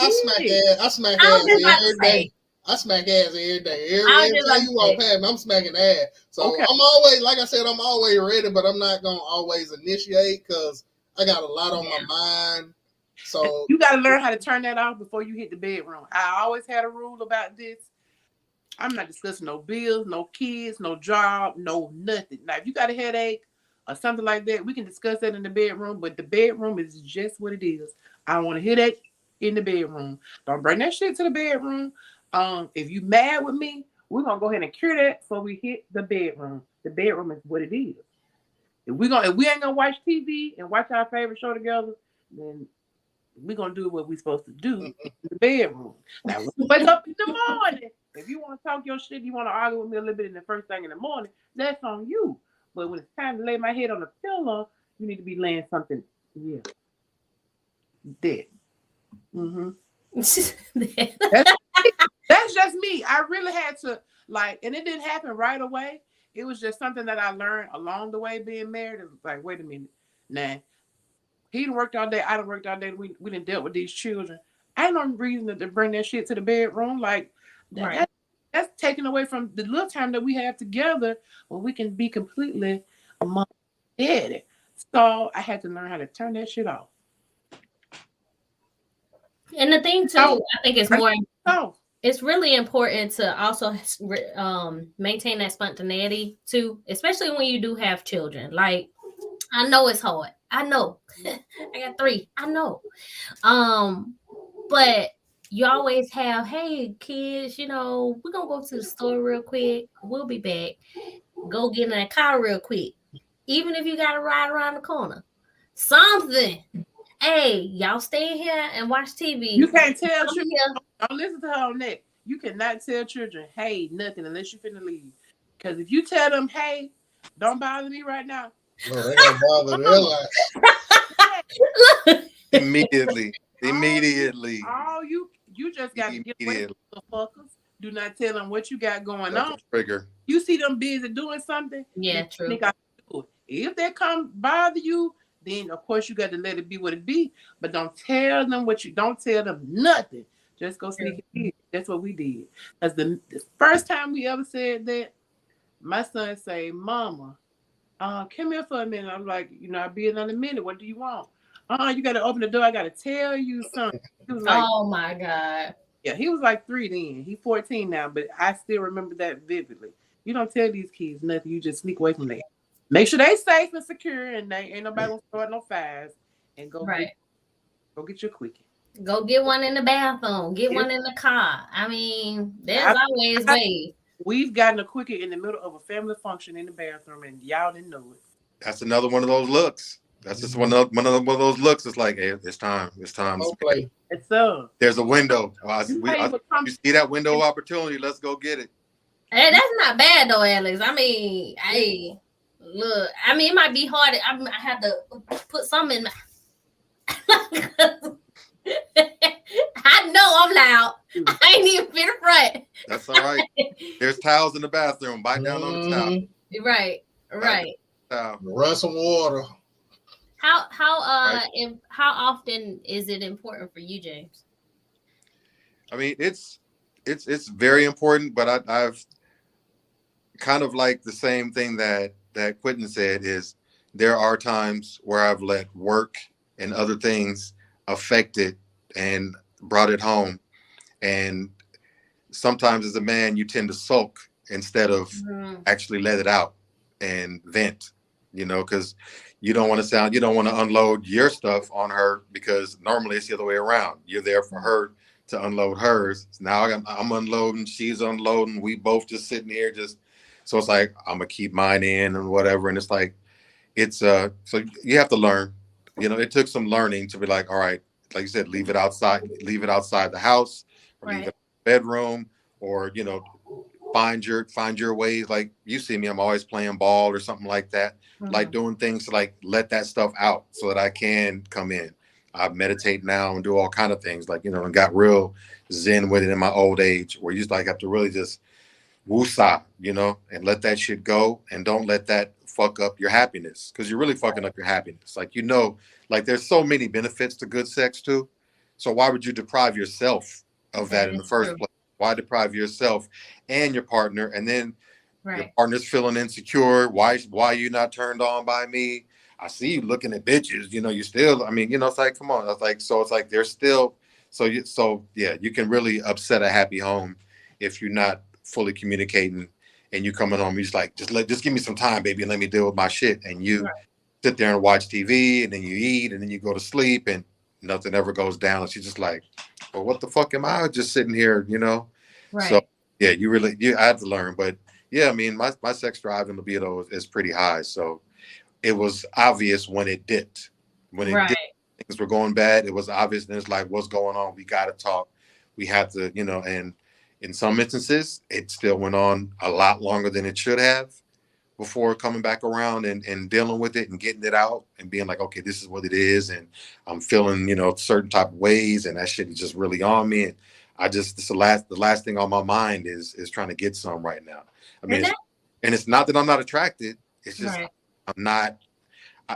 smack ass every day. I smack ass every day. Every time you walk past me, I'm smacking ass. So I'm always, like I said, I'm always ready, but I'm not gonna always initiate because I got a lot on my mind. So you got to learn how to turn that off before you hit the bedroom. I always had a rule about this. I'm not discussing no bills, no kids, no job, no nothing. Now, if you got a headache or something like that, we can discuss that in the bedroom, but the bedroom is just what it is. I don't want to hear that in the bedroom. Don't bring that shit to the bedroom. If you mad with me, we're going to go ahead and cure that before we hit the bedroom. The bedroom is what it is. If we ain't gonna watch TV and watch our favorite show together, then we're gonna do what we're supposed to do in the bedroom. Now, when we wake up in the morning, if you want to talk your shit, you want to argue with me a little bit in the first thing in the morning, that's on you. But when it's time to lay my head on the pillow, you need to be laying something dead. That's, that's just me. I really had to like, and it didn't happen right away. It was just something that I learned along the way being married. It was like, wait a minute, nah. He done worked all day. I done worked all day. We done dealt with these children. I ain't no reason to bring that shit to the bedroom. Like Right. that's taken away from the little time that we have together when we can be completely mom and daddy. So I had to learn how to turn that shit off. And the thing too, Oh, I think it's turn more. it off. It's really important to also maintain that spontaneity too, especially when you do have children. Like, I know it's hard. I know. I got three. I know. Um, but you always have, hey kids, we're gonna go to the store real quick. We'll be back. Go get in that car real quick. Even if you gotta ride around the corner. Something. Hey, y'all stay here and watch TV. You can't tell I'm children. here. Don't listen to her on that. You cannot tell children, hey, nothing unless you finna leave. Because if you tell them, hey, don't bother me right now. No, they gonna bother their life. Immediately. Immediately. All you just got to get away from the fuckers. Do not tell them what you got going That's on. a trigger. You see them busy doing something. Yeah, you true. think I can do it. If they come bother you, then of course you got to let it be what it be. But don't tell them don't tell them nothing. Just go sneak it. That's what we did. Because the first time we ever said that, my son say, Mama, come here for a minute. I'm like, I'll be in a minute. What do you want? You got to open the door. I got to tell you something. He was like, oh my God. yeah, he was like 3 then. He 14 now, but I still remember that vividly. You don't tell these kids nothing. You just sneak away from them. Make sure they safe and secure, and they ain't nobody gonna start no fires. And go get your quickie. Go get one in the bathroom. Get one in the car. I mean, there's always ways. We've gotten a quickie in the middle of a family function in the bathroom, and y'all didn't know it. That's another one of those looks. That's just one of those looks. It's like, hey, it's time. It's time. Okay. It's up. There's a window. You see that window of opportunity? Let's go get it. Hey, that's not bad though, Alex. I mean, hey, look. I mean, it might be hard. I have to put some in. I know I'm loud. I ain't even been front. That's all right. There's towels in the bathroom. Bite down on the towel. Right. Run some water. How often is it important for you, James? I mean, it's very important, but I've kind of like the same thing that Quentin said is there are times where I've let work and other things affect it and brought it home. And sometimes as a man, you tend to sulk instead of actually let it out and vent, because you don't want to unload your stuff on her because normally it's the other way around. You're there for her to unload hers. Now I'm unloading, she's unloading. We both just sitting here so it's like, I'm gonna keep mine in and whatever. And it's like, so you have to learn, it took some learning to be like, all right, like you said, leave it outside the house, or leave it in the bedroom, or, find your ways. Like you see me, I'm always playing ball or something like that, like doing things to like let that stuff out so that I can come in. I meditate now and do all kind of things, like, and got real zen with it in my old age, where you just like have to really just woosah, and let that shit go, and don't let that fuck up your happiness, because you're really fucking up your happiness. Like, like there's so many benefits to good sex too. So why would you deprive yourself of that in the first place? Why deprive yourself and your partner, and then your partner's feeling insecure? Why you not turned on by me? I see you looking at bitches. You still. I mean, it's like, come on. It's like, so it's like there's still. You can really upset a happy home if you're not fully communicating, and you coming home, you're just like, just give me some time, baby, and let me deal with my shit. And you sit there and watch TV, and then you eat, and then you go to sleep, and nothing ever goes down. And she's just like, well, what the fuck am I just sitting here, Right. So yeah, I have to learn. But yeah, I mean, my sex drive and libido is pretty high. So it was obvious when it dipped. When it dipped, things were going bad. It was obvious. And it's like, what's going on? We got to talk. We have to, and in some instances, it still went on a lot longer than it should have. before coming back around and dealing with it and getting it out and being like, okay, this is what it is, and I'm feeling, certain type of ways, and that shit is just really on me. And I just, it's the last thing on my mind is trying to get some right now. I mean, And that it's not that I'm not attracted. It's just right. I'm not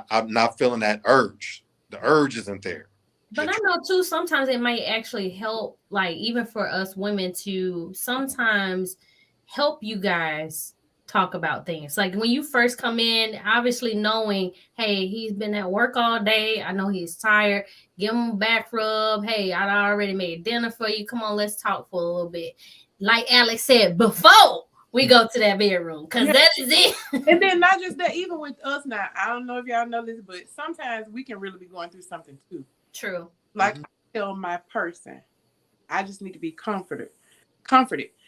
I'm not feeling that urge. The urge isn't there. But I It's, know too, sometimes it might actually help, like even for us women to sometimes help you guys talk about things. Like when you first come in, obviously knowing, hey, he's been at work all day. I know he's tired. Give him a back rub. Hey, I already made dinner for you. Come on, let's talk for a little bit. Like Alex said, before we go to that bedroom, because Yeah. that is it. And then not just that, even with us now, I don't know if y'all know this, but sometimes we can really be going through something too. True. Like Mhm. I tell my person, I just need to be comforted.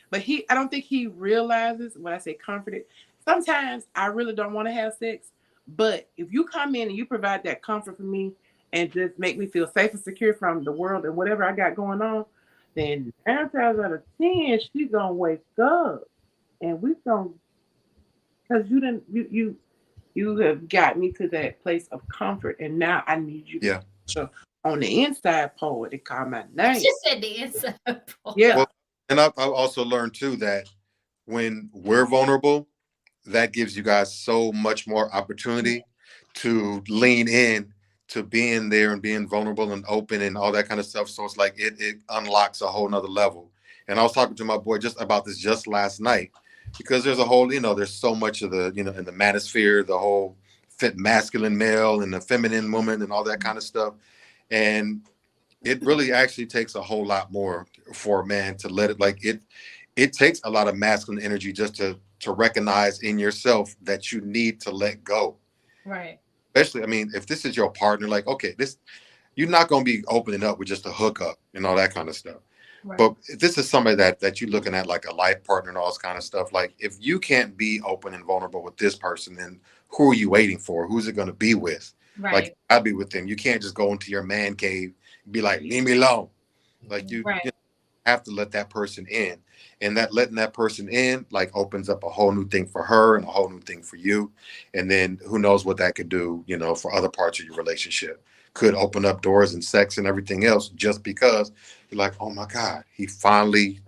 But I don't think he realizes when I say comforted. Sometimes I really don't want to have sex, but if you come in and you provide that comfort for me and just make me feel safe and secure from the world and whatever I got going on, then 9 times out of 10, she's gonna wake up and we gonna, because you didn't you have got me to that place of comfort, and now I need you to Yeah. show on the inside part to call my You name. just said the inside part. Yeah. Well, and I've also learned too that when we're vulnerable, that gives you guys so much more opportunity to lean in to being there and being vulnerable and open and all that kind of stuff. So it's like it unlocks a whole nother level. And I was talking to my boy just about this just last night because there's a whole, there's so much of the, in the manosphere, the whole fit masculine male and the feminine woman and all that kind of stuff. And it really actually takes a whole lot more for a man to let it, like it takes a lot of masculine energy just to recognize in yourself that you need to let go. Right. Especially, I mean, if this is your partner, like, okay, this, you're not going to be opening up with just a hookup and all that kind of stuff. Right. But if this is somebody that you're looking at like a life partner and all this kind of stuff, like if you can't be open and vulnerable with this person, then who are you waiting for? Who's it going to be with? Like, Right. I'd be with them. You can't just go into your man cave and be like, leave me alone. Like Right. have to let that person in, and that letting that person in like opens up a whole new thing for her and a whole new thing for you, and then who knows what that could do, for other parts of your relationship. Could open up doors and sex and everything else just because you're like, oh my god, he finally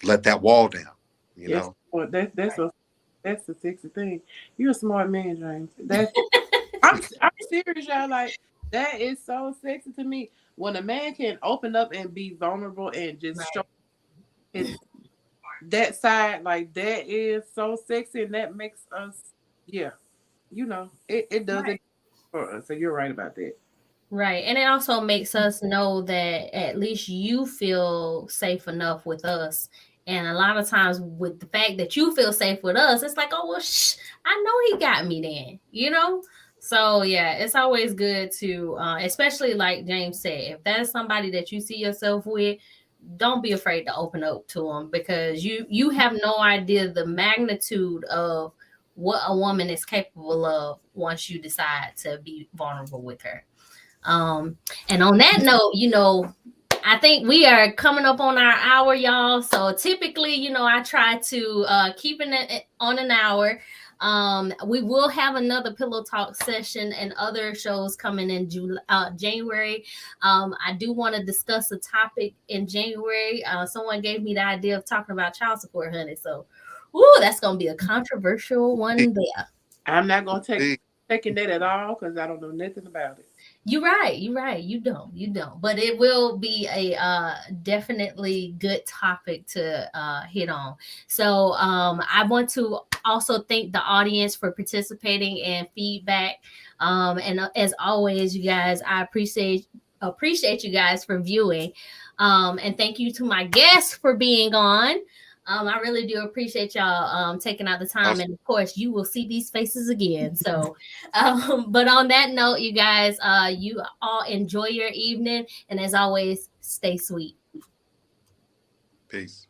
let that wall down, you Yes. know. Well, Right. that's the sexy thing. You're a smart man, James. I'm serious, y'all. Like that is so sexy to me. When a man can open up and be vulnerable and just show Right. his that side, like that is so sexy, and that makes us, yeah, it does Right. it for us. So you're right about that. Right. And it also makes us know that at least you feel safe enough with us. And a lot of times, with the fact that you feel safe with us, it's like, oh, well, I know he got me then, you know? So, yeah, it's always good to, especially like James said, if that is somebody that you see yourself with, don't be afraid to open up to them because you have no idea the magnitude of what a woman is capable of once you decide to be vulnerable with her. Um, and on that note, I think we are coming up on our hour, y'all. So typically, I try to keep it on an hour. We will have another pillow talk session and other shows coming in January. I do want to discuss a topic in January. Someone gave me the idea of talking about child support, honey. So, ooh, that's gonna be a controversial one there. I'm not gonna See, taking that at all because I don't know nothing about it. You're right. You're right. You don't. But it will be a definitely good topic to hit on. So I want to also thank the audience for participating and feedback. And as always, you guys, I appreciate you guys for viewing. And thank you to my guests for being on. I really do appreciate y'all taking out the time, also, and of course, you will see these faces again. So, but on that note, you guys, you all enjoy your evening, and as always, stay sweet. peace.